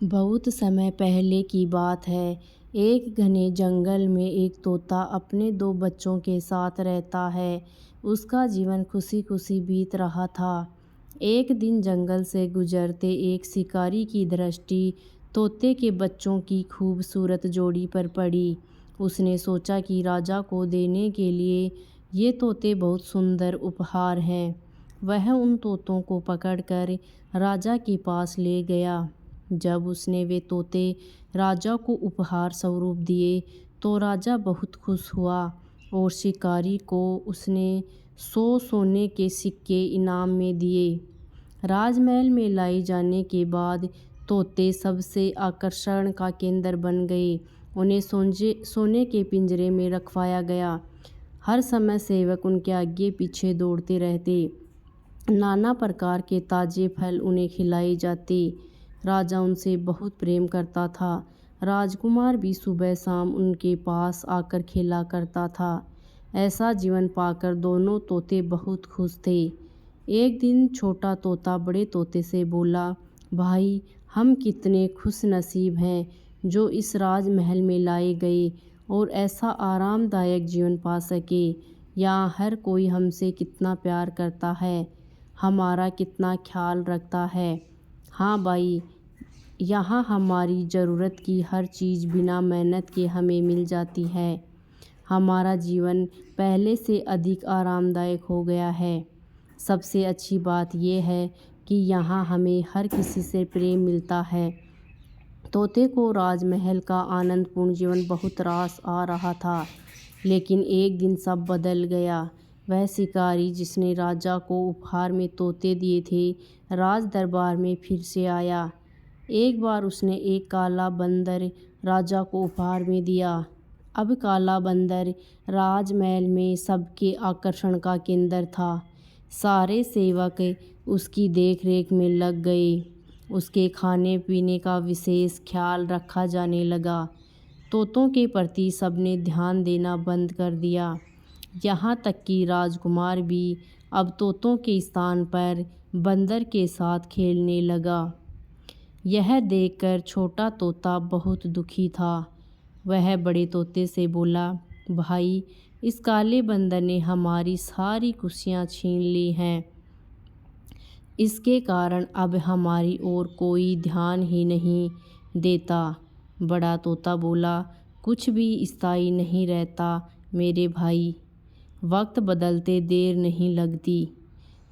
बहुत समय पहले की बात है। एक घने जंगल में एक तोता अपने दो बच्चों के साथ रहता है। उसका जीवन खुशी खुशी बीत रहा था। एक दिन जंगल से गुजरते एक शिकारी की दृष्टि तोते के बच्चों की खूबसूरत जोड़ी पर पड़ी। उसने सोचा कि राजा को देने के लिए ये तोते बहुत सुंदर उपहार हैं। वह उन तोतों को पकड़कर राजा के पास ले गया। जब उसने वे तोते राजा को उपहार स्वरूप दिए तो राजा बहुत खुश हुआ और शिकारी को उसने 100 सोने के सिक्के इनाम में दिए। राजमहल में लाई जाने के बाद तोते सबसे आकर्षण का केंद्र बन गए। उन्हें सोने के पिंजरे में रखवाया गया। हर समय सेवक उनके आगे पीछे दौड़ते रहते। नाना प्रकार के ताजे फल उन्हें खिलाए जाते। राजा उनसे बहुत प्रेम करता था। राजकुमार भी सुबह शाम उनके पास आकर खेला करता था। ऐसा जीवन पाकर दोनों तोते बहुत खुश थे। एक दिन छोटा तोता बड़े तोते से बोला, भाई, हम कितने खुश नसीब हैं जो इस राजमहल में लाए गए और ऐसा आरामदायक जीवन पा सके। यहाँ हर कोई हमसे कितना प्यार करता है, हमारा कितना ख्याल रखता है। हाँ भाई, यहाँ हमारी ज़रूरत की हर चीज़ बिना मेहनत के हमें मिल जाती है। हमारा जीवन पहले से अधिक आरामदायक हो गया है। सबसे अच्छी बात यह है कि यहाँ हमें हर किसी से प्रेम मिलता है। तोते को राजमहल का आनंदपूर्ण जीवन बहुत रास आ रहा था। लेकिन एक दिन सब बदल गया। वह शिकारी जिसने राजा को उपहार में तोते दिए थे, राज दरबार में फिर से आया। एक बार उसने एक काला बंदर राजा को उपहार में दिया। अब काला बंदर राजमहल में सबके आकर्षण का केंद्र था। सारे सेवक उसकी देखरेख में लग गए। उसके खाने पीने का विशेष ख्याल रखा जाने लगा। तोतों के प्रति सबने ध्यान देना बंद कर दिया। यहाँ तक कि राजकुमार भी अब तोतों के स्थान पर बंदर के साथ खेलने लगा। यह देखकर छोटा तोता बहुत दुखी था। वह बड़े तोते से बोला, भाई, इस काले बंदर ने हमारी सारी खुशियाँ छीन ली हैं। इसके कारण अब हमारी ओर कोई ध्यान ही नहीं देता। बड़ा तोता बोला, कुछ भी स्थायी नहीं रहता मेरे भाई। वक्त बदलते देर नहीं लगती।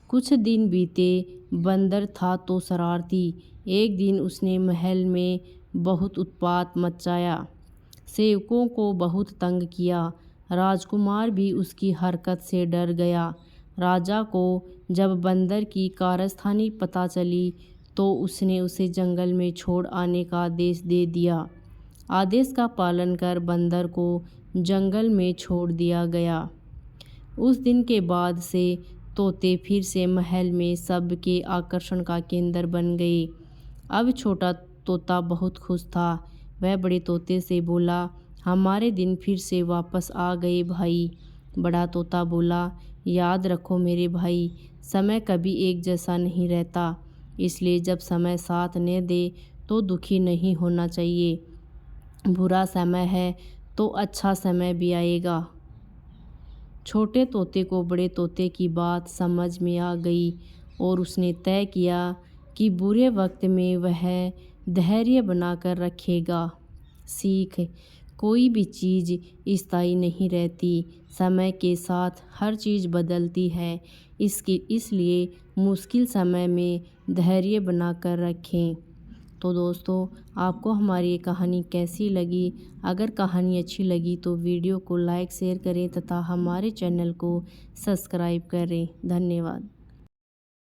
कुछ दिन बीते। बंदर था तो शरारती। एक दिन उसने महल में बहुत उत्पात मचाया। सेवकों को बहुत तंग किया। राजकुमार भी उसकी हरकत से डर गया। राजा को जब बंदर की कारस्तानी पता चली तो उसने उसे जंगल में छोड़ आने का आदेश दे दिया। आदेश का पालन कर बंदर को जंगल में छोड़ दिया गया। उस दिन के बाद से तोते फिर से महल में सबके आकर्षण का केंद्र बन गए। अब छोटा तोता बहुत खुश था। वह बड़े तोते से बोला, हमारे दिन फिर से वापस आ गए भाई। बड़ा तोता बोला, याद रखो मेरे भाई, समय कभी एक जैसा नहीं रहता। इसलिए जब समय साथ न दे तो दुखी नहीं होना चाहिए। बुरा समय है तो अच्छा समय भी आएगा। छोटे तोते को बड़े तोते की बात समझ में आ गई और उसने तय किया कि बुरे वक्त में वह धैर्य बनाकर रखेगा। सीख, कोई भी चीज़ स्थायी नहीं रहती। समय के साथ हर चीज़ बदलती है। इसलिए मुश्किल समय में धैर्य बनाकर रखें। तो दोस्तों, आपको हमारी ये कहानी कैसी लगी? अगर कहानी अच्छी लगी तो वीडियो को लाइक शेयर करें तथा हमारे चैनल को सब्सक्राइब करें। धन्यवाद।